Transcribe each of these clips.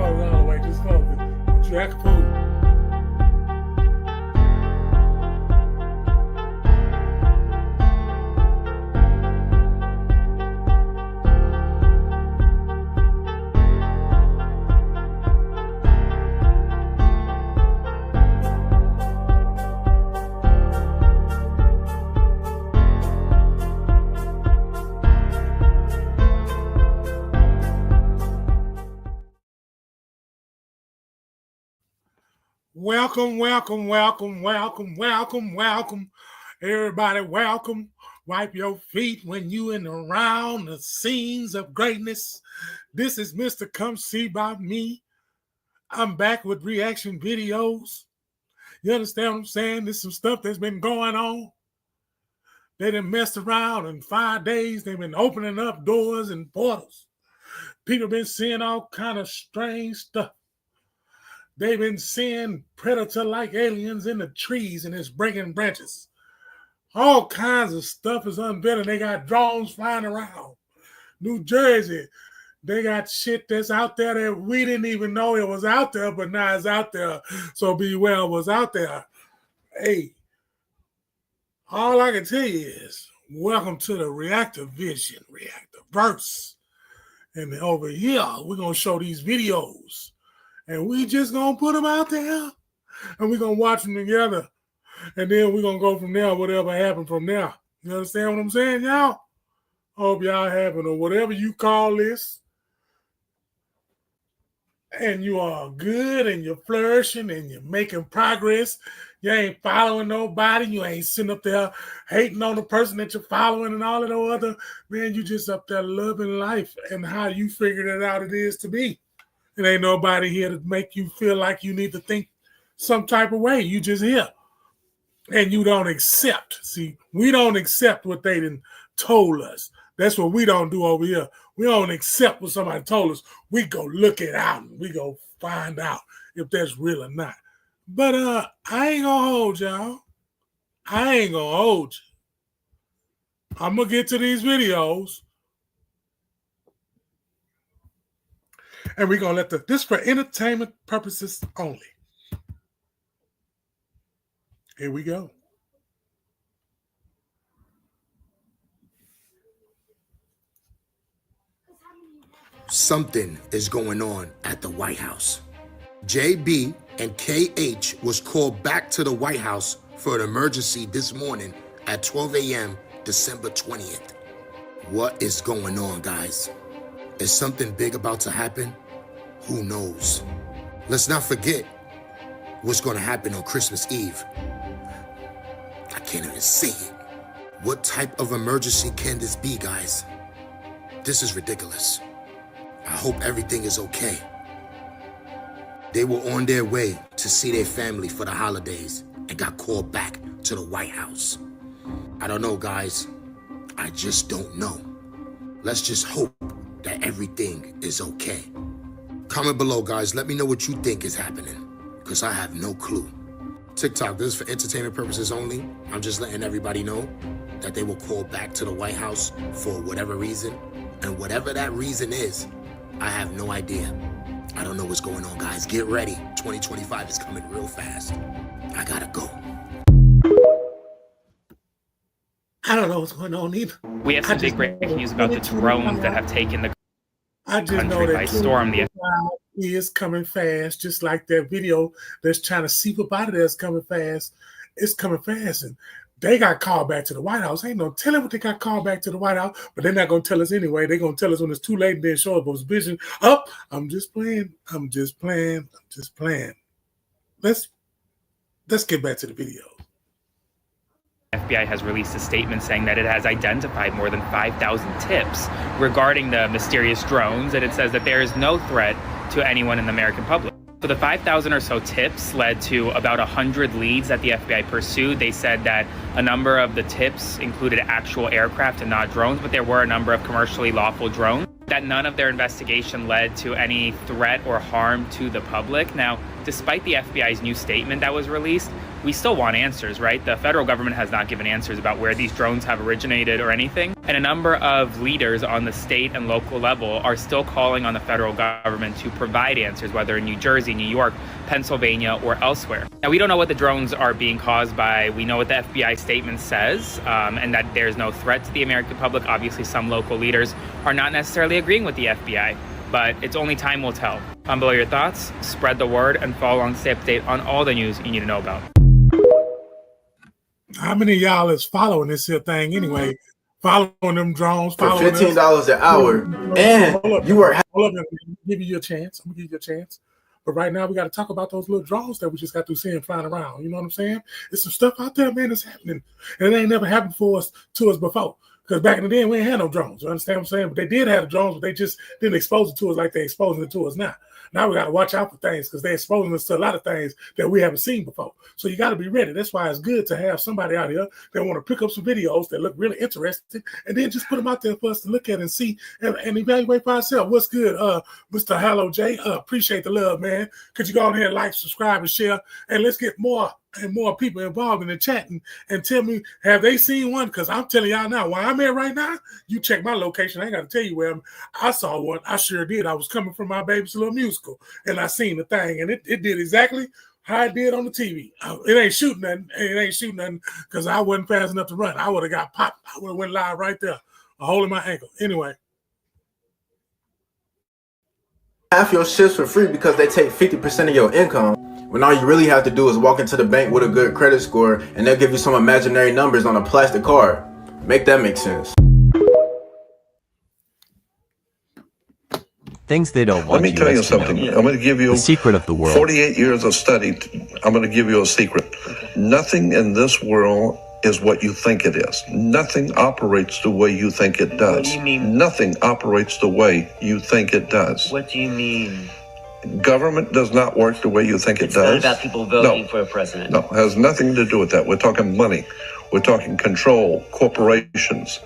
close it all the way. Just close it. But you act cool. Welcome, welcome, welcome, welcome, welcome, welcome. Everybody, welcome. Wipe your feet when you in around the scenes of greatness. This is Mr. Come See By Me. I'm back with reaction videos. You understand what I'm saying? There's some stuff that's been going on. They done messed around in 5 days. They've been opening up doors and portals. People been seeing all kind of strange stuff. They've been seeing predator-like aliens in the trees and it's breaking branches. All kinds of stuff is unveiling. They got drones flying around. New Jersey, they got shit that's out there that we didn't even know it was out there, but now it's out there. So beware what's out there. Hey, all I can tell you is welcome to the Reactiverse. And over here, we're going to show these videos. And we just going to put them out there. And we're going to watch them together. And then we're going to go from there, whatever happened from there. You understand what I'm saying, y'all? Hope y'all having or whatever you call this. And you are good and you're flourishing and you're making progress. You ain't following nobody. You ain't sitting up there hating on the person that you're following and all of the other. Man, you just up there loving life and how you figured it out it is to be. It ain't nobody here to make you feel like you need to think some type of way. You just here. And you don't accept. See, we don't accept what they done told us. That's what we don't do over here. We don't accept what somebody told us. We go look it out and we go find out if that's real or not. But I ain't gonna hold y'all. I ain't gonna hold you. I'm gonna get to these videos. And we're going to let this for entertainment purposes only. Here we go. Something is going on at the White House. JB and KH was called back to the White House for an emergency this morning at 12 a.m. December 20th. What is going on, guys? Is something big about to happen? Who knows? Let's not forget what's going to happen on Christmas Eve. I can't even say it. What type of emergency can this be, guys? This is ridiculous. I hope everything is okay. They were on their way to see their family for the holidays and got called back to the White House. I don't know, guys. I just don't know. Let's just hope that everything is okay. Comment below, guys. Let me know what you think is happening, because I have no clue. TikTok, this is for entertainment purposes only. I'm just letting everybody know that they were called back to the White House for whatever reason. And whatever that reason is, I have no idea. I don't know what's going on, guys. Get ready. 2025 is coming real fast. I gotta go. I don't know what's going on either. We have some big breaking news about the drones that have taken the country by storm. The is coming fast, just like that video that's trying to seep up out of there is coming fast. It's coming fast, and they got called back to the White House. Ain't no telling what they got called back to the White House, but they're not going to tell us anyway. They're going to tell us when it's too late and then show up those vision. Oh, I'm just playing. I'm just playing. I'm just playing. Let's get back to the video. FBI has released a statement saying that it has identified more than 5,000 tips regarding the mysterious drones, and it says that there is no threat to anyone in the American public. So the 5,000 or so tips led to about 100 leads that the FBI pursued. They said that a number of the tips included actual aircraft and not drones, but there were a number of commercially lawful drones. That none of their investigation led to any threat or harm to the public. Now, despite the FBI's new statement that was released, we still want answers, right? The federal government has not given answers about where these drones have originated or anything. And a number of leaders on the state and local level are still calling on the federal government to provide answers, whether in New Jersey, New York, Pennsylvania, or elsewhere. Now, we don't know what the drones are being caused by. We know what the FBI statement says, and that there's no threat to the American public. Obviously, some local leaders are not necessarily agreeing with the FBI, but it's only time will tell. Comment below your thoughts, spread the word, and follow along to stay up to date on all the news you need to know about. How many of y'all is following this here thing anyway? Following them drones, for following $15 an hour, and you were. Hold up, I'm gonna give you a chance. I'm gonna give you a chance. But right now, we got to talk about those little drones that we just got through seeing flying around. You know what I'm saying? There's some stuff out there, man, that's happening. And it ain't never happened to us before. Because back in the day, we ain't had no drones. You understand what I'm saying? But they did have the drones, but they just didn't expose it to us like they're exposing it to us now. Now we got to watch out for things because they're exposing us to a lot of things that we haven't seen before. So you got to be ready. That's why it's good to have somebody out here that want to pick up some videos that look really interesting and then just put them out there for us to look at and see and evaluate for ourselves. What's good, Mr. Hello J? Appreciate the love, man. Could you go on here and like, subscribe, and share? And let's get more and more people involved in the chat and tell me, have they seen one? Because I'm telling y'all now, where I'm at right now, you check my location. I ain't got to tell you where I saw one. I sure did. I was coming from my baby's little musical, and I seen the thing, and it did exactly how it did on the TV. It ain't shooting nothing. It ain't shooting nothing because I wasn't fast enough to run. I would have got popped. I would have went live right there, holding my ankle. Anyway. Half your shifts for free because they take 50% of your income. When all you really have to do is walk into the bank with a good credit score and they'll give you some imaginary numbers on a plastic card. Make that make sense. Things they don't want. Let me tell you something. I'm going to give you the secret of the world. 48 years of study. I'm going to give you a secret. Nothing in this world is what you think it is. Nothing operates the way you think it does. What do you mean? Nothing operates the way you think it does. What do you mean? Government does not work the way you think it does. It's not about people voting for a president. No, it has nothing to do with that. We're talking money. We're talking control, corporations,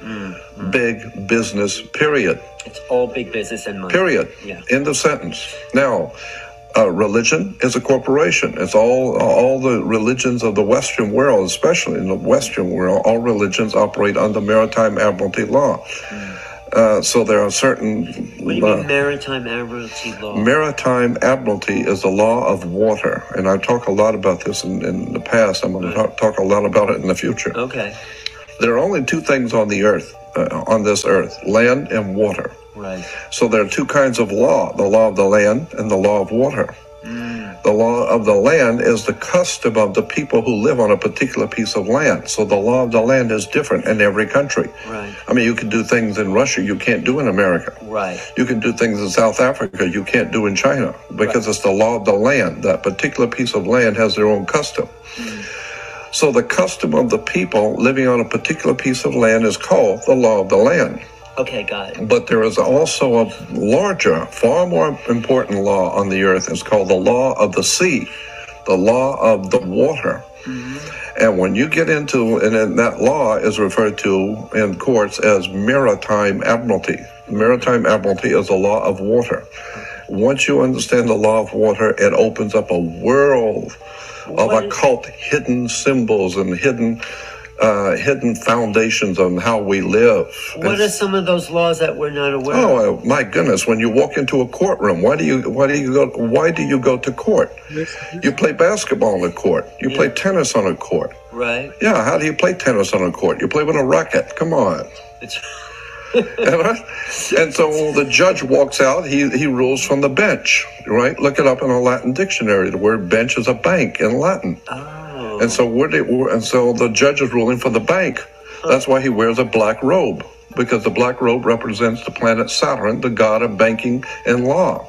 big business, period. It's all big business and money. Period. Yeah. End of sentence. Now, religion is a corporation. It's all the religions of the Western world, especially in the Western world, all religions operate under maritime admiralty law. So there are certain... What do you mean maritime admiralty law? Maritime admiralty is the law of water. And I talk a lot about this in the past. I'm going to talk a lot about it in the future. Okay. There are only two things on the earth, on this earth, land and water. Right. So there are two kinds of law, the law of the land and the law of water. The law of the land is the custom of the people who live on a particular piece of land. So the law of the land is different in every country. Right. I mean, you can do things in Russia you can't do in America. Right. You can do things in South Africa you can't do in China because it's the law of the land. That particular piece of land has their own custom. So the custom of the people living on a particular piece of land is called the law of the land. Okay, got it. But there is also a larger, far more important law on the earth. It's called the law of the sea, the law of the water. And when you get into, and then that law is referred to in courts as maritime admiralty. Maritime admiralty is the law of water. Once you understand the law of water, it opens up a world of occult hidden symbols and hidden foundations on how we live. What are some of those laws that we're not aware of? Oh my goodness! When you walk into a courtroom, why do you go to court? You play basketball on a court. You play tennis on a court. Right. Yeah. How do you play tennis on a court? You play with a racket. Come on. And so the judge walks out. He rules from the bench. Right. Look it up in a Latin dictionary. The word bench is a bank in Latin. And so the judge is ruling for the bank. That's why he wears a black robe, because the black robe represents the planet Saturn, the god of banking and law.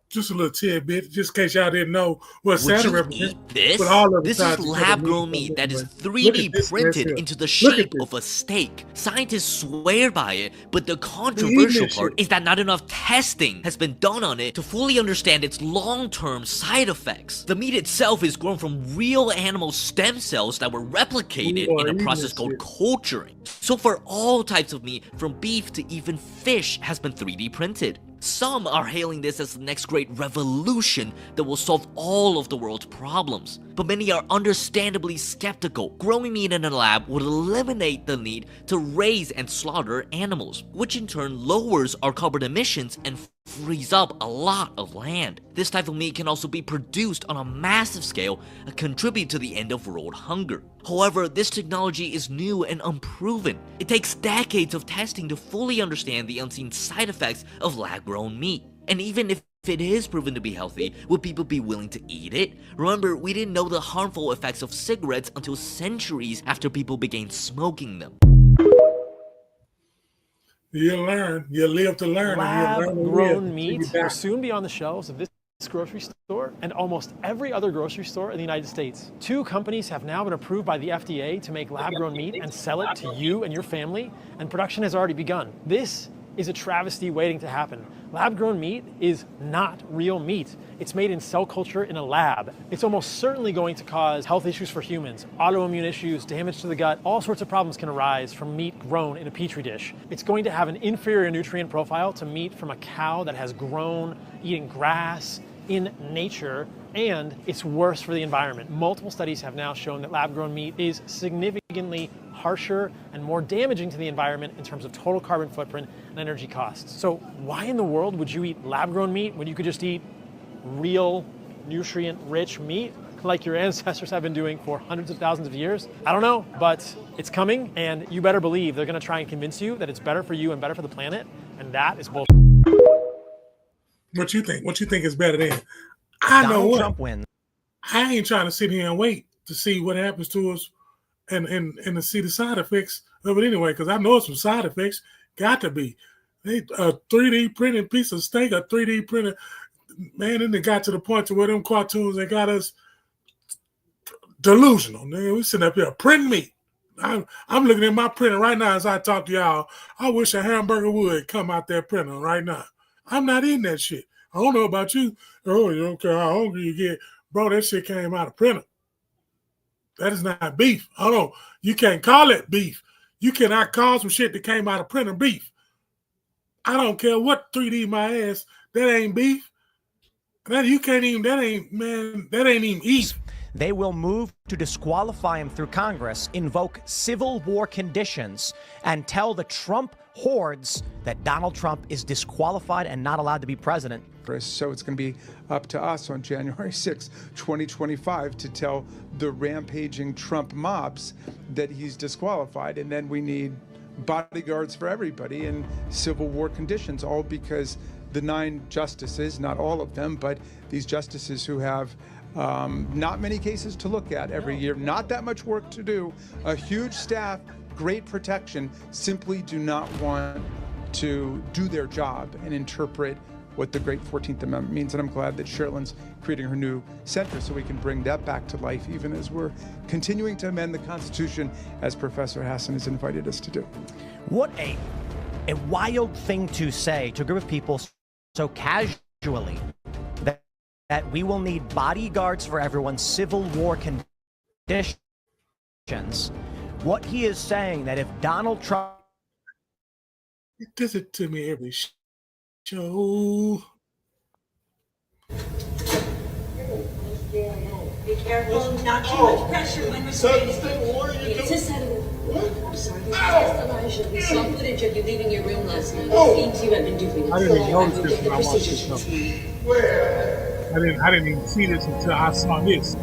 Just a little tidbit, just in case y'all didn't know what Saturn represents. This? This is lab-grown meat that is 3D printed into the shape of a steak. Scientists swear by it, but the controversial part is that not enough testing has been done on it to fully understand its long-term side effects. The meat itself is grown from real animal stem cells that were replicated in a process called culturing. So for all types of meat, from beef to even fish, has been 3D printed. Some are hailing this as the next great revolution that will solve all of the world's problems. But many are understandably skeptical. Growing meat in a lab would eliminate the need to raise and slaughter animals, which in turn lowers our carbon emissions and frees up a lot of land. This type of meat can also be produced on a massive scale and contribute to the end of world hunger. However, this technology is new and unproven. It takes decades of testing to fully understand the unseen side effects of lab-grown meat. And even if it is proven to be healthy, would people be willing to eat it? Remember, we didn't know the harmful effects of cigarettes until centuries after people began smoking them. You learn, you live to learn. Lab-grown meat will soon be on the shelves of this grocery store and almost every other grocery store in the United States. 2 companies have now been approved by the FDA to make lab-grown meat and sell it to you and your family, and production has already begun. This is a travesty waiting to happen. Lab-grown meat is not real meat. It's made in cell culture in a lab. It's almost certainly going to cause health issues for humans, autoimmune issues, damage to the gut. All sorts of problems can arise from meat grown in a petri dish. It's going to have an inferior nutrient profile to meat from a cow that has grown eating grass in nature, and it's worse for the environment. Multiple studies have now shown that lab-grown meat is significantly harsher and more damaging to the environment in terms of total carbon footprint and energy costs. So why in the world would you eat lab-grown meat when you could just eat real, nutrient-rich meat like your ancestors have been doing for hundreds of thousands of years? I don't know, but it's coming, and you better believe they're gonna try and convince you that it's better for you and better for the planet, and that is bullshit. What you think? What you think is better than? I know what. Trump wins. I ain't trying to sit here and wait to see what happens to us and to see the side effects of it anyway, because I know some side effects. Got to be. They a 3D printed piece of steak, a 3D printed, man, then they got to the point to where them cartoons, they got us delusional. Man, we sitting up here printing meat. I'm looking at my printer right now as I talk to y'all. I wish a hamburger would come out that printer right now. I'm not in that shit. I don't know about you. Oh, you don't care how hungry you get. Bro, that shit came out of printer. That is not beef. I don't know. You can't call it beef. You cannot call some shit that came out of printer beef. I don't care what 3D my ass. That ain't beef. That you can't even, that ain't, man, that ain't even eat. They will move to disqualify him through Congress, invoke civil war conditions, and tell the Trump hordes that Donald Trump is disqualified and not allowed to be president. So it's going to be up to us on January 6, 2025 to tell the rampaging Trump mobs that he's disqualified. And then we need bodyguards for everybody and civil war conditions, all because the 9 justices, not all of them, but these justices who have not many cases to look at every year, not that much work to do, a huge staff, great protection, simply do not want to do their job and interpret what the great 14th Amendment means. And I'm glad that Sherilyn's creating her new center so we can bring that back to life, even as we're continuing to amend the Constitution, as Professor Hassan has invited us to do. What a wild thing to say to a group of people so casually, that we will need bodyguards for everyone, civil war conditions. What he is saying that if Donald Trump... It does it to me every show. Be careful, not too much pressure when we're It's just what? I'm sorry, this is just Elijah. We saw footage of you leaving your room last night. It seems you have been doing I didn't even notice the this when I watched this procedure show. Where? I didn't even see this until I saw this.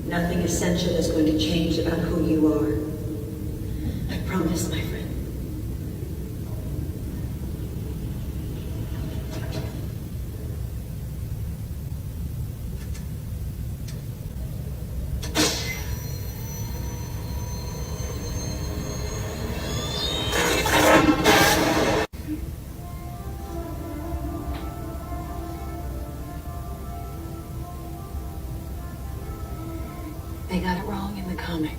Nothing essential is going to change about who you are. I promise, my friend. They got it wrong in the comics.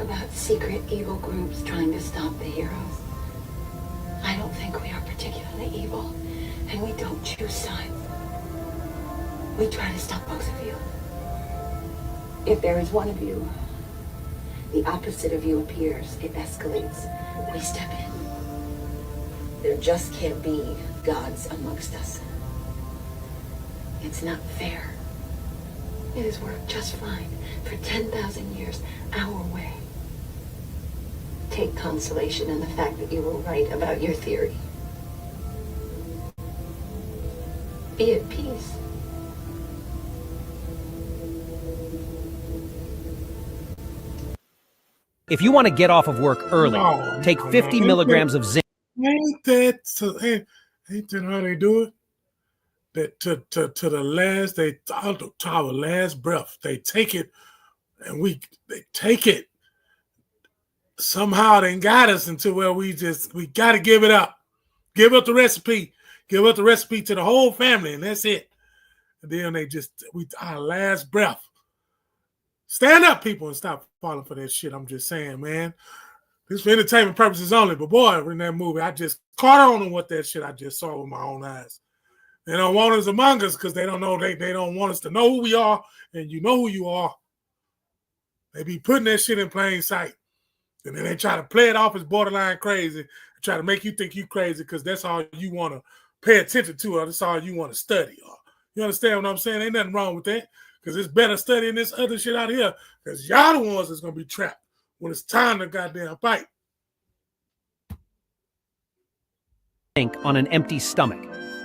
about secret evil groups trying to stop the heroes. I don't think we are particularly evil, and we don't choose sides. We try to stop both of you. If there is one of you, the opposite of you appears, it escalates. We step in. There just can't be gods amongst us. It's not fair. It has worked just fine for 10,000 years our way. Take consolation in the fact that you were right about your theory. Be at peace. If you want to get off of work early, take 50 milligrams of zinc. Ain't that how they do it? That to the last, to our last breath, they take it, and they take it. Somehow they got us into where we got to give it up. Give up the recipe. Give up the recipe to the whole family, and that's it. And then our last breath. Stand up, people, and stop falling for that shit. I'm just saying, man. This for entertainment purposes only. But boy, in that movie, I just caught on what that shit I just saw with my own eyes. They don't want us among us because they don't know they don't want us to know who we are, and you know who you are. They be putting that shit in plain sight. And then they try to play it off as borderline crazy, try to make you think you crazy because that's all you want to pay attention to, or that's all you want to study. Or, you understand what I'm saying? Ain't nothing wrong with that. Because it's better studying this other shit out here. Because y'all the ones that's going to be trapped when it's time to goddamn fight. On an empty stomach.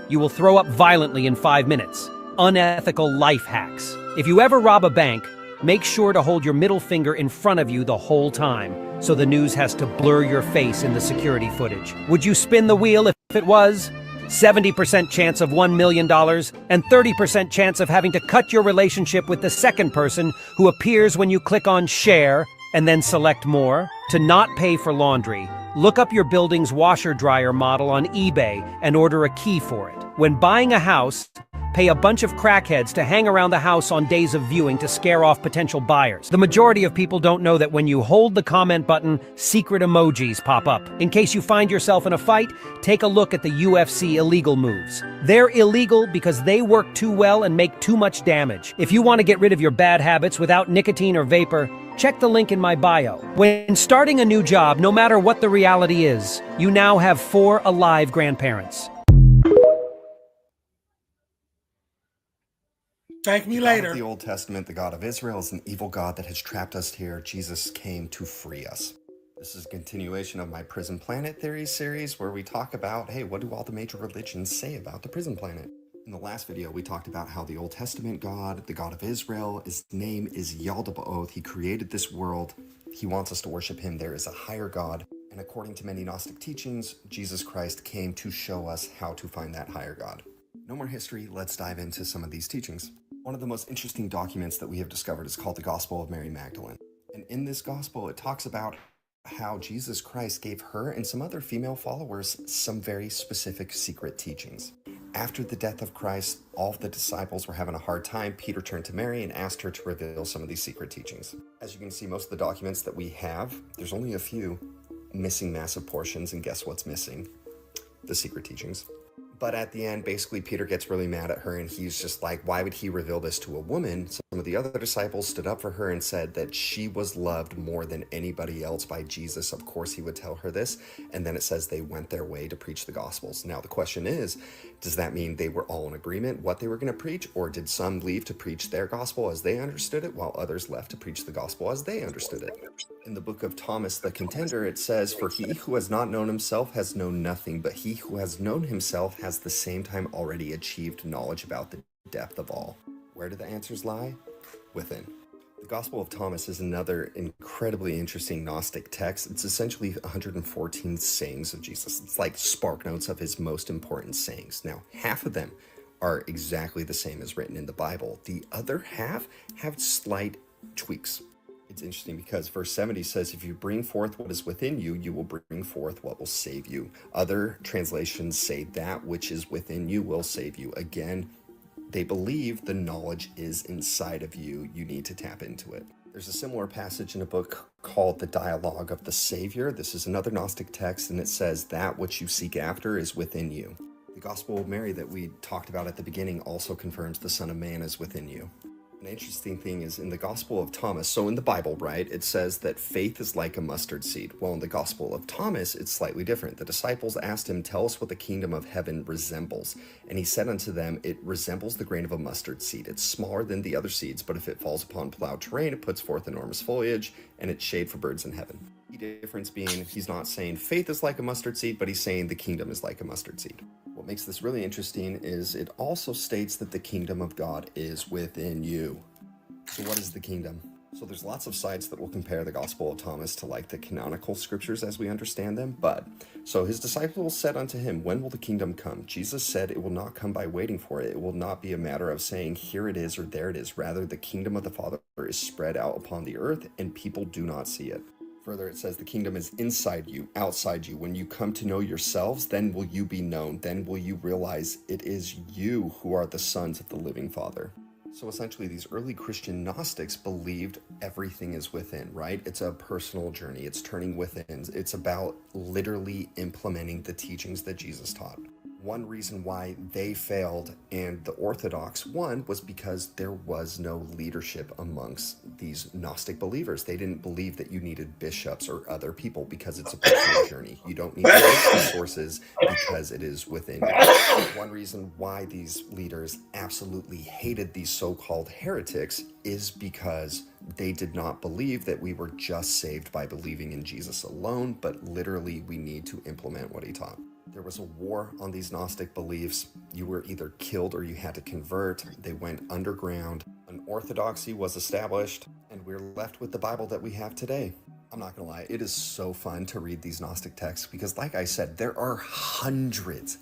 You will throw up violently in 5 minutes. Unethical life hacks. If you ever rob a bank, make sure to hold your middle finger in front of you the whole time, so the news has to blur your face in the security footage. Would you spin the wheel if it was? 70% chance of $1 million and 30% chance of having to cut your relationship with the second person who appears when you click on share and then select more. To not pay for laundry, look up your building's washer-dryer model on eBay and order a key for it. When buying a house, pay a bunch of crackheads to hang around the house on days of viewing to scare off potential buyers. The majority of people don't know that when you hold the comment button, secret emojis pop up. In case you find yourself in a fight, take a look at the UFC illegal moves. They're illegal because they work too well and make too much damage. If you want to get rid of your bad habits without nicotine or vapor, check the link in my bio. When starting a new job, no matter what the reality is, you now have 4 alive grandparents. Thank me later. later. The God of the Old Testament, the God of Israel, is an evil God that has trapped us here. Jesus came to free us. This is a continuation of my Prison Planet Theories series where we talk about, hey, what do all the major religions say about the prison planet? In the last video, we talked about how the Old Testament God, the God of Israel, his name is Yaldabaoth. He created this world. He wants us to worship him. There is a higher God. And according to many Gnostic teachings, Jesus Christ came to show us how to find that higher God. No more history. Let's dive into some of these teachings. One of the most interesting documents that we have discovered is called the Gospel of Mary Magdalene. And in this gospel, it talks about how Jesus Christ gave her and some other female followers some very specific secret teachings. After the death of Christ, all of the disciples were having a hard time. Peter turned to Mary and asked her to reveal some of these secret teachings. As you can see, most of the documents that we have, there's only a few missing massive portions, and guess what's missing? The secret teachings. But at the end, basically, Peter gets really mad at her, and he's just like, why would he reveal this to a woman? Some of the other disciples stood up for her and said that she was loved more than anybody else by Jesus. Of course, he would tell her this. And then it says they went their way to preach the Gospels. Now, the question is, does that mean they were all in agreement what they were going to preach? Or did some leave to preach their gospel as they understood it, while others left to preach the gospel as they understood it? In the book of Thomas the Contender, it says, for he who has not known himself has known nothing, but he who has known himself has the same time already achieved knowledge about the depth of all. Where do the answers lie? Within. The Gospel of Thomas is another incredibly interesting Gnostic text. It's essentially 114 sayings of Jesus. It's like spark notes of his most important sayings. Now, half of them are exactly the same as written in the Bible. The other half have slight tweaks. It's interesting because verse 70 says, if you bring forth what is within you, you will bring forth what will save you. Other translations say that which is within you will save you. Again, they believe the knowledge is inside of you. You need to tap into it. There's a similar passage in a book called The Dialogue of the Savior. This is another Gnostic text, and it says, "That which you seek after is within you." The Gospel of Mary that we talked about at the beginning also confirms the Son of Man is within you. An interesting thing is in the Gospel of Thomas, so in the Bible, right, it says that faith is like a mustard seed. Well, in the Gospel of Thomas, it's slightly different. The disciples asked him, "Tell us what the kingdom of heaven resembles." And he said unto them, "It resembles the grain of a mustard seed. It's smaller than the other seeds, but if it falls upon plowed terrain, it puts forth enormous foliage, and it's shade for birds in heaven." The difference being, he's not saying faith is like a mustard seed, but he's saying the kingdom is like a mustard seed. What makes this really interesting is it also states that the kingdom of God is within you. So what is the kingdom? So there's lots of sites that will compare the Gospel of Thomas to like the canonical scriptures as we understand them. So his disciples said unto him, "When will the kingdom come?" Jesus said, "It will not come by waiting for it. It will not be a matter of saying, here it is or there it is. Rather, the kingdom of the Father is spread out upon the earth and people do not see it." Further, it says the kingdom is inside you, outside you. When you come to know yourselves, then will you be known. Then will you realize it is you who are the sons of the living Father. So essentially, these early Christian Gnostics believed everything is within, right? It's a personal journey. It's turning within. It's about literally implementing the teachings that Jesus taught. One reason why they failed and the Orthodox won was because there was no leadership amongst these Gnostic believers. They didn't believe that you needed bishops or other people because it's a personal journey. You don't need resources because it is within you. One reason why these leaders absolutely hated these so-called heretics is because they did not believe that we were just saved by believing in Jesus alone, but literally we need to implement what he taught. There was a war on these Gnostic beliefs. You were either killed or you had to convert. They went underground. An orthodoxy was established, and we're left with the Bible that we have today. I'm not gonna lie, it is so fun to read these Gnostic texts because, like I said, there are hundreds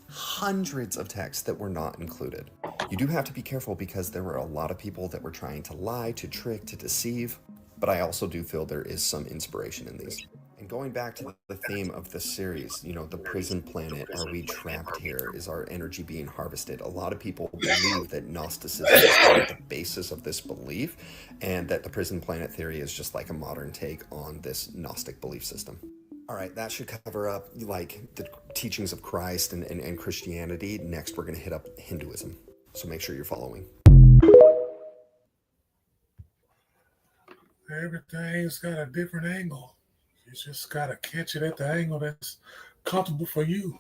of texts that were not included. You do have to be careful because there were a lot of people that were trying to lie, to trick, to deceive, but I also do feel there is some inspiration in these. And going back to the theme of the series, you know, the prison planet, are we trapped here? Is our energy being harvested? A lot of people believe that Gnosticism is the basis of this belief, and that the prison planet theory is just like a modern take on this Gnostic belief system. All right, that should cover up like the teachings of Christ and Christianity. Next, we're going to hit up Hinduism. So make sure you're following. Everything's got a different angle. You just got to catch it at the angle that's comfortable for you.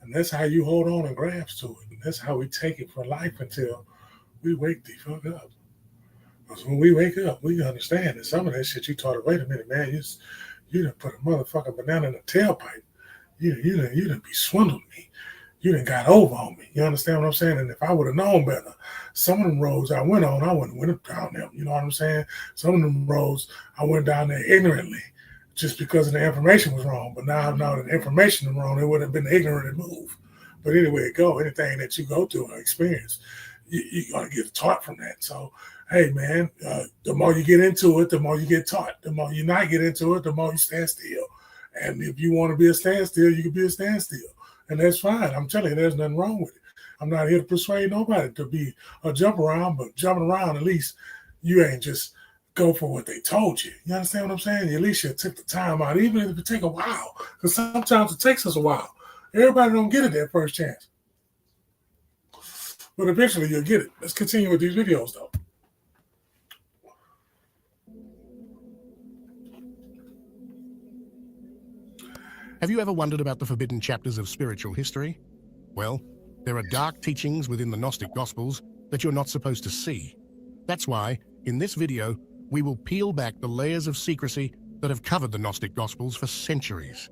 And that's how you hold on and grasp to it. And that's how we take it for life until we wake the fuck up. Because when we wake up, we understand that some of that shit you taught, wait a minute, man, you done put a motherfucking banana in a tailpipe. You done be swindled me. You done got over on me. You understand what I'm saying? And if I would have known better, some of them roads I went on, I wouldn't have went down them. You know what I'm saying? Some of them roads I went down there ignorantly, just because the information was wrong. But now the information is wrong, it would have been the ignorant move. But anyway, anything that you go through or experience, you got to get taught from that. So, hey, man, the more you get into it, the more you get taught. The more you not get into it, the more you stand still. And if you want to be a standstill, you can be a standstill. And that's fine. I'm telling you, there's nothing wrong with it. I'm not here to persuade nobody to be a jump around, but jumping around, at least you ain't just go for what they told you. You understand what I'm saying? At least you took the time out, even if it take a while, because sometimes it takes us a while. Everybody don't get it that first chance. But eventually you'll get it. Let's continue with these videos, though. Have you ever wondered about the forbidden chapters of spiritual history? Well, there are dark teachings within the Gnostic Gospels that you're not supposed to see. That's why, in this video, we will peel back the layers of secrecy that have covered the Gnostic Gospels for centuries.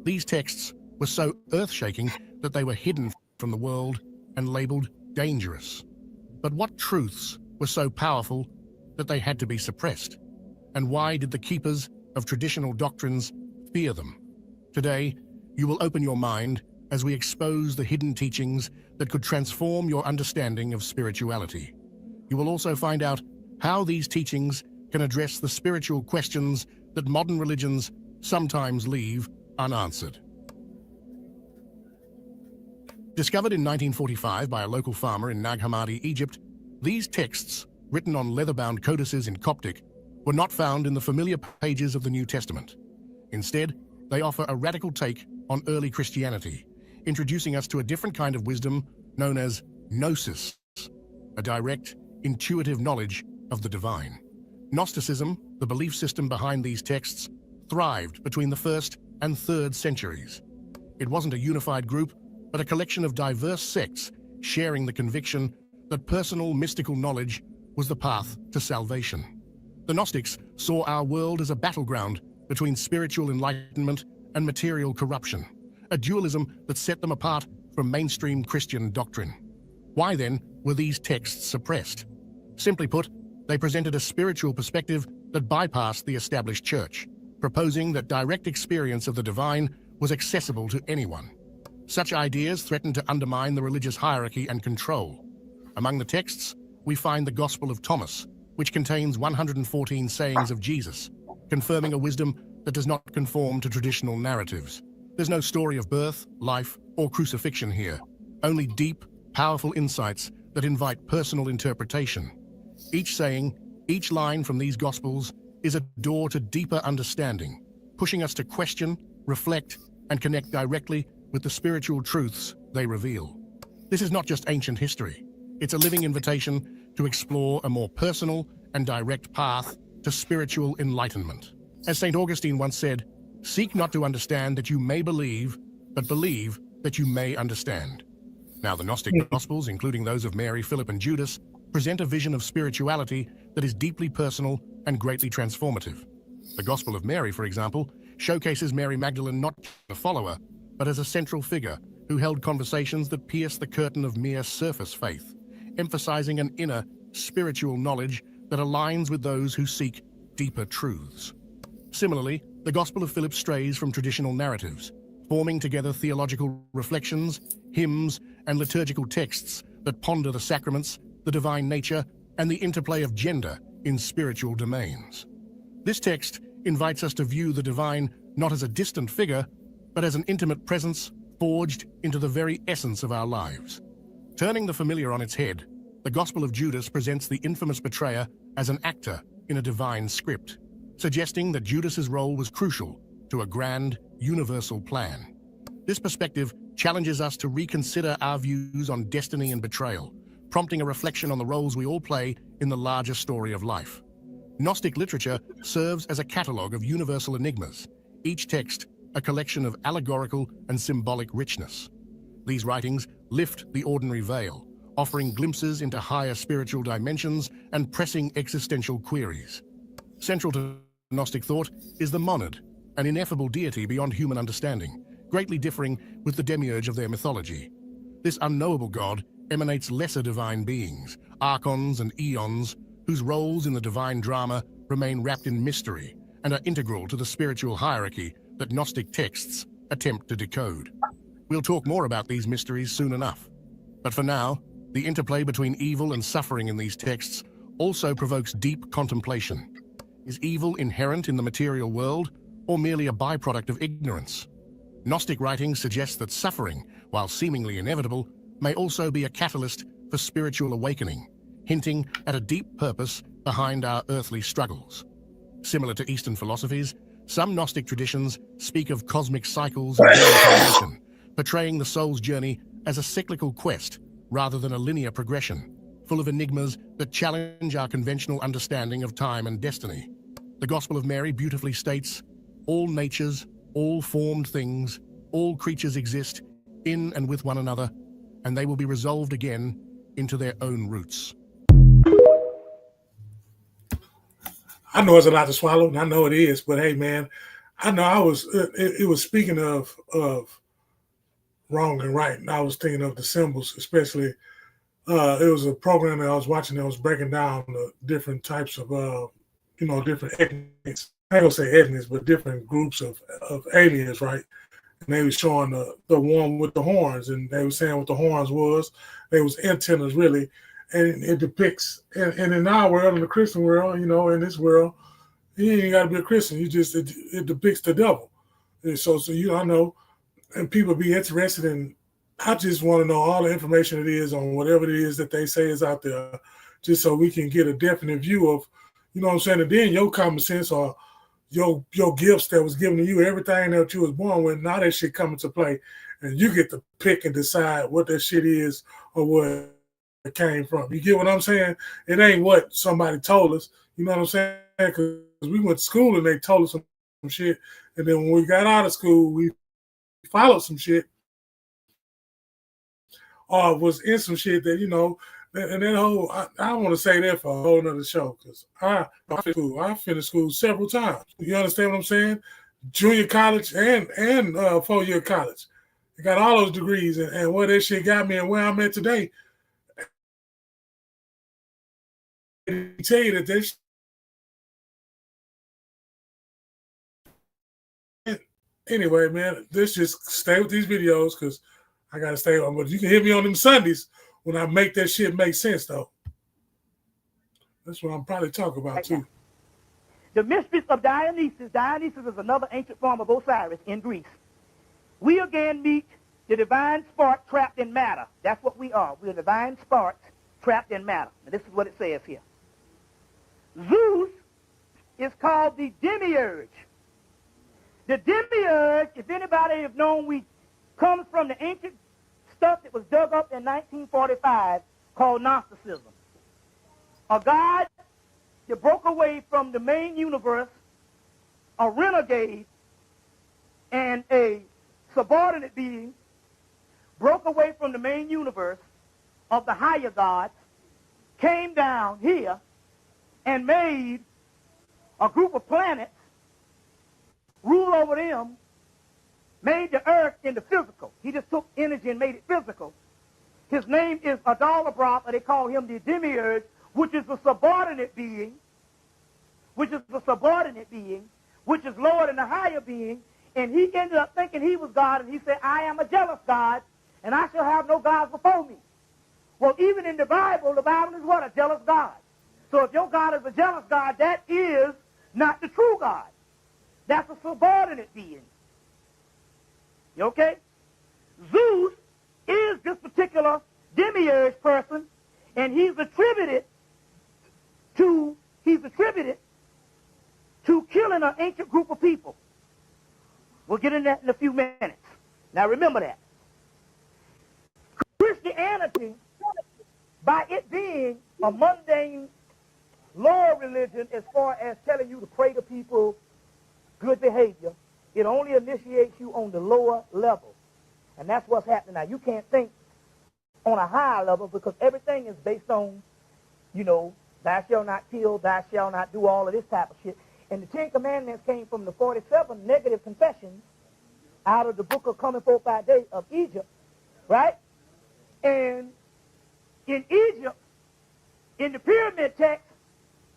These texts were so earth-shaking that they were hidden from the world and labeled dangerous. But what truths were so powerful that they had to be suppressed? And why did the keepers of traditional doctrines fear them? Today, you will open your mind as we expose the hidden teachings that could transform your understanding of spirituality. You will also find out how these teachings can address the spiritual questions that modern religions sometimes leave unanswered. Discovered in 1945 by a local farmer in Nag Hammadi, Egypt, these texts, written on leather-bound codices in Coptic, were not found in the familiar pages of the New Testament. Instead, they offer a radical take on early Christianity, introducing us to a different kind of wisdom known as gnosis, a direct, intuitive knowledge of the divine. Gnosticism, the belief system behind these texts, thrived between the 1st and 3rd centuries. It wasn't a unified group, but a collection of diverse sects sharing the conviction that personal mystical knowledge was the path to salvation. The Gnostics saw our world as a battleground between spiritual enlightenment and material corruption, a dualism that set them apart from mainstream Christian doctrine. Why then were these texts suppressed? Simply put, they presented a spiritual perspective that bypassed the established church, proposing that direct experience of the divine was accessible to anyone. Such ideas threatened to undermine the religious hierarchy and control. Among the texts, we find the Gospel of Thomas, which contains 114 sayings of Jesus, confirming a wisdom that does not conform to traditional narratives. There's no story of birth, life, or crucifixion here, only deep, powerful insights that invite personal interpretation. Each saying, each line from these Gospels is a door to deeper understanding, pushing us to question, reflect, and connect directly with the spiritual truths they reveal. This is not just ancient history. It's a living invitation to explore a more personal and direct path to spiritual enlightenment. As St. Augustine once said, "Seek not to understand that you may believe, but believe that you may understand." Now, the Gnostic Gospels, including those of Mary, Philip, and Judas, present a vision of spirituality that is deeply personal and greatly transformative. The Gospel of Mary, for example, showcases Mary Magdalene not as a follower, but as a central figure who held conversations that pierce the curtain of mere surface faith, emphasizing an inner, spiritual knowledge that aligns with those who seek deeper truths. Similarly, the Gospel of Philip strays from traditional narratives, forming together theological reflections, hymns, and liturgical texts that ponder the sacraments, the divine nature, and the interplay of gender in spiritual domains. This text invites us to view the divine not as a distant figure, but as an intimate presence forged into the very essence of our lives. Turning the familiar on its head, the Gospel of Judas presents the infamous betrayer as an actor in a divine script, suggesting that Judas's role was crucial to a grand, universal plan. This perspective challenges us to reconsider our views on destiny and betrayal, prompting a reflection on the roles we all play in the larger story of life. Gnostic literature serves as a catalogue of universal enigmas, each text a collection of allegorical and symbolic richness. These writings lift the ordinary veil, offering glimpses into higher spiritual dimensions and pressing existential queries. Central to Gnostic thought is the monad, an ineffable deity beyond human understanding, greatly differing with the demiurge of their mythology. This unknowable god emanates lesser divine beings, archons and eons, whose roles in the divine drama remain wrapped in mystery and are integral to the spiritual hierarchy that Gnostic texts attempt to decode. We'll talk more about these mysteries soon enough. But for now, the interplay between evil and suffering in these texts also provokes deep contemplation. Is evil inherent in the material world, or merely a byproduct of ignorance? Gnostic writings suggest that suffering, while seemingly inevitable, may also be a catalyst for spiritual awakening, hinting at a deep purpose behind our earthly struggles. Similar to Eastern philosophies, some Gnostic traditions speak of cosmic cycles and reincarnation, portraying the soul's journey as a cyclical quest rather than a linear progression, full of enigmas that challenge our conventional understanding of time and destiny. The Gospel of Mary beautifully states, "All natures, all formed things, all creatures exist in and with one another, and they will be resolved again into their own roots." I know it's a lot to swallow, and I know it is, but hey, man, I know it was speaking of wrong and right, and I was thinking of the symbols, especially, it was a program that I was watching that was breaking down the different types of, different ethnics. I ain't gonna say ethnics, but different groups of aliens, right? And they were showing the one with the horns, and they were saying what the horns was. They was antennas, really. And it depicts, and in our world, in the Christian world, in this world, you ain't got to be a Christian. It depicts the devil. And so I know, and people be interested in, I just want to know all the information it is on whatever it is that they say is out there, just so we can get a definite view of, You know what I'm saying? And then your common sense or your gifts that was given to you, everything that you was born with, now that shit come into play. And you get to pick and decide what that shit is or where it came from. You get what I'm saying? It ain't what somebody told us. You know what I'm saying? Because we went to school and they told us some shit. And then when we got out of school, we followed some shit. Or was in some shit that, you know, and that whole, I want to say that for a whole nother show, because I finished school several times. You understand what I'm saying? Junior college and 4-year college. I got all those degrees, and where that shit got me and where I'm at today. I tell you that this anyway, man, let's just stay with these videos because I gotta stay on. But you can hit me on them Sundays when I make that shit make sense, though. That's what I'm probably talking about too. The mysteries of Dionysus. Dionysus is another ancient form of Osiris in Greece. We again meet the divine spark trapped in matter. That's what we are. We're divine sparks trapped in matter. And this is what it says here. Zeus is called the demiurge. The demiurge, if anybody have known, comes from the ancient stuff that was dug up in 1945 called Gnosticism. A god that broke away from the main universe, a renegade, and a subordinate being, broke away from the main universe of the higher gods, came down here and made a group of planets, rule over them, made the earth into physical. He just took energy and made it physical. His name is Adalabroth, or they call him the demiurge, which is a subordinate being, which is lower than the higher being, and he ended up thinking he was God, and he said, I am a jealous God, and I shall have no gods before me. Well, even in the Bible is what? A jealous God. So if your God is a jealous God, that is not the true God. That's a subordinate being. You okay? Zeus is this particular demiurge person, and he's attributed to killing an ancient group of people. We'll get into that in a few minutes. Now remember that. Christianity, by it being a mundane lower religion as far as telling you to pray to people, good behavior, it only initiates you on the lower level. And that's what's happening now. You can't think on a higher level because everything is based on, you know, thou shalt not kill, thou shalt not do all of this type of shit. And the 10 Commandments came from the 47 negative confessions out of the book of Coming Forth by Day of Egypt, right? And in Egypt, in the pyramid text,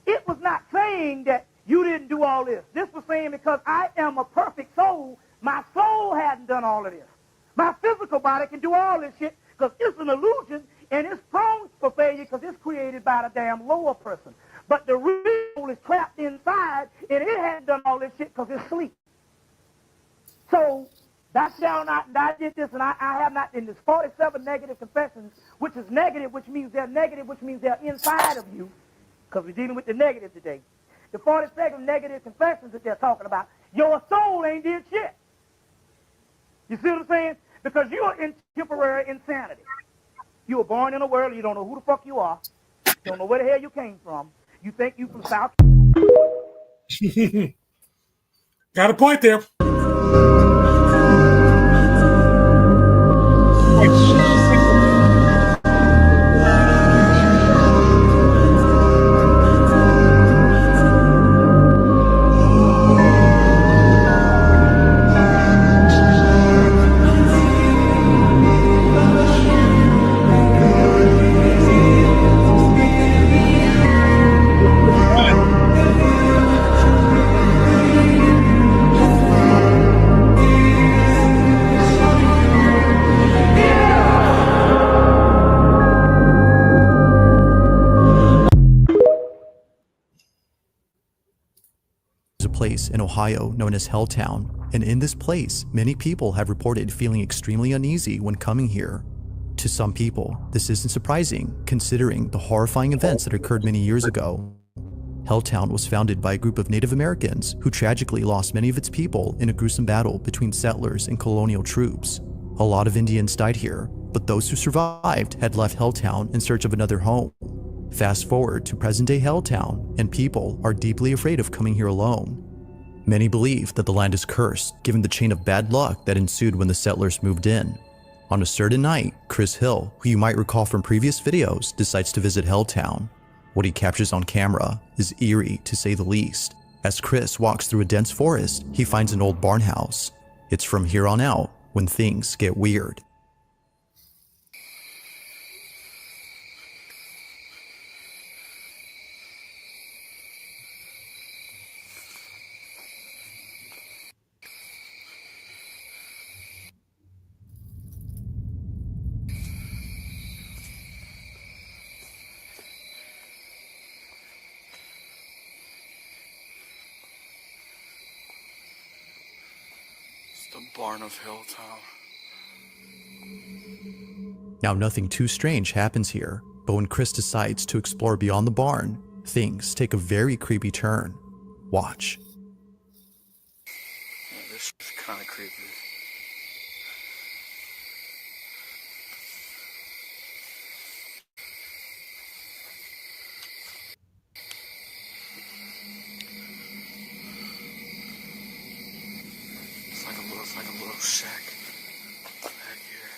it was not saying that you didn't do all this. This was saying because I am a perfect soul, my soul hadn't done all of this. My physical body can do all this shit because it's an illusion and it's prone for failure because it's created by the damn lower person. But the real soul is trapped inside and it hadn't done all this shit because it's sleep. So, thou shalt not, and I did this, and I have not, in this 47 negative confessions, which is negative, which means they're inside of you, because we're dealing with the negative today. The 47 negative confessions that they're talking about, your soul ain't did shit. You see what I'm saying? Because you are in temporary insanity. You were born in a world, you don't know who the fuck you are, you don't know where the hell you came from, you think you from South. Got a point there. Place in Ohio known as Helltown, and in this place, many people have reported feeling extremely uneasy when coming here. To some people, this isn't surprising, considering the horrifying events that occurred many years ago. Helltown was founded by a group of Native Americans who tragically lost many of its people in a gruesome battle between settlers and colonial troops. A lot of Indians died here, but those who survived had left Helltown in search of another home. Fast forward to present-day Helltown, and people are deeply afraid of coming here alone. Many believe that the land is cursed, given the chain of bad luck that ensued when the settlers moved in. On a certain night, Chris Hill, who you might recall from previous videos, decides to visit Helltown. What he captures on camera is eerie, to say the least. As Chris walks through a dense forest, he finds an old barn house. It's from here on out when things get weird. The barn of Helltown. Now, nothing too strange happens here, but when Chris decides to explore beyond the barn, things take a very creepy turn. Watch. Yeah, this is kind of creepy. It's like a little shack back here.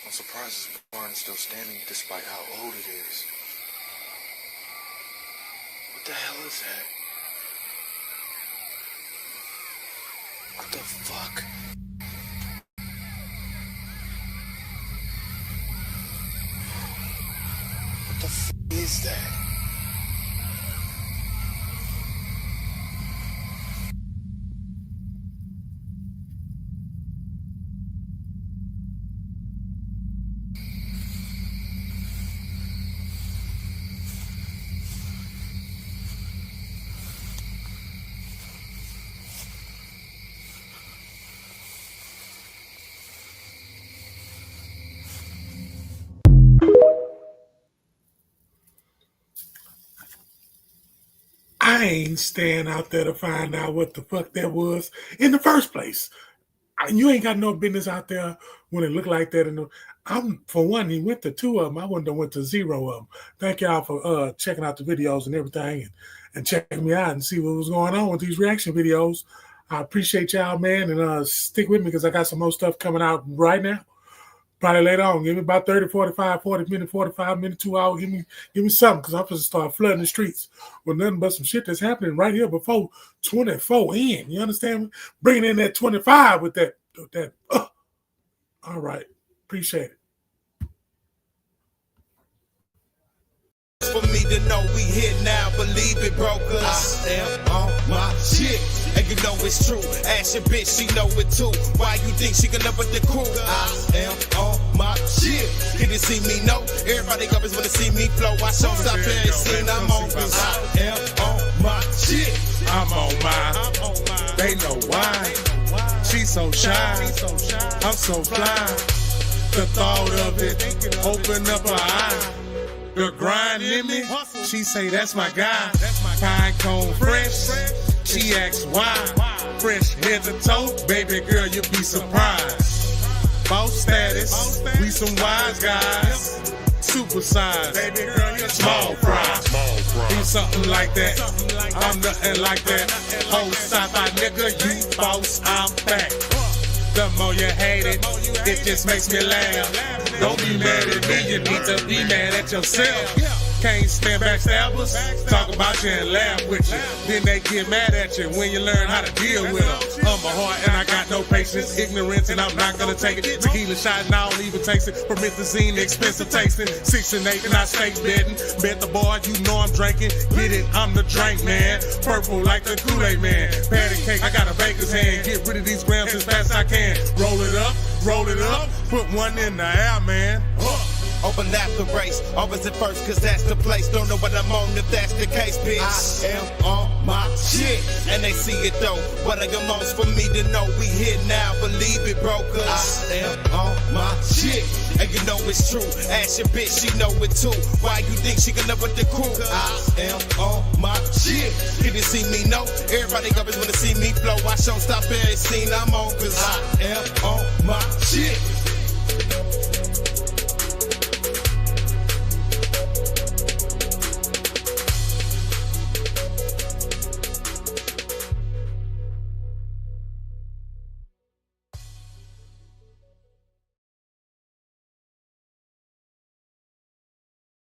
I'm surprised this barn is still standing despite how old it is. What the hell is that? What the fuck? What the f is that? I ain't staying out there to find out what the fuck that was in the first place. You ain't got no business out there when it looked like that. I'm, for one, he went to 2 of them. I wouldn't have went to 0 of them. Thank y'all for checking out the videos and everything and checking me out and see what was going on with these reaction videos. I appreciate y'all, man, and stick with me because I got some more stuff coming out right now. Probably later on. Give me about 30, 45, 40 minutes, 45 minutes, 2 hours. Give me something because I'm supposed to start flooding the streets with nothing but some shit that's happening right here before 24 in. You understand me? Bringing in that 25 with that. All right. Appreciate it. For me to know we here now, believe it, brokers. I am on my shit, and you know it's true. Ask your bitch, she know it too. Why you think she can live with the crew? I am on my shit. Can you see me? No. Everybody always wanna see me flow. I show stop playing scene. I'm on this. I am on my shit. I'm on mine. They know why. She's so shy. I'm so fly. The thought of it open up her eye. The grind in me, she say that's my guy. Pine cone fresh, she asks why. Fresh head to toe, baby girl, you'll be surprised. Boss status, we some wise guys. Super size, baby girl, you're small fry. Do something like that, I'm nothing like that. Whole sci-fi nigga, you boss, I'm back. The more you hate it, it just makes me laugh. Don't be mad at me, you need to be mad at yourself. Can't stand backstabbers. Talk about you and laugh with you. Then they get mad at you when you learn how to deal with them. I'm a heart and I got no patience. Ignorance and I'm not gonna take it. Tequila shot and I don't even taste it. Promethazine, expensive tasting. 6 and 8 and I stay betting. Bet the bar, you know I'm drinking. Get it, I'm the drink man. Purple like the Kool-Aid man. Patty cake, I got a baker's hand. Get rid of these grams as fast as I can. Roll it up, put one in the air, man. Overlap the race, always at first, cause that's the place. Don't know what I'm on if that's the case, bitch. I am on my shit, and they see it though. What are your most for me to know? We here now, believe it, bro, cause I am on my shit. And you know it's true. Ask your bitch, she know it too. Why you think she can live with the crew? I am on my shit. Can you see me? No. Everybody always wanna see me flow. I show stop every scene I'm on, cause I am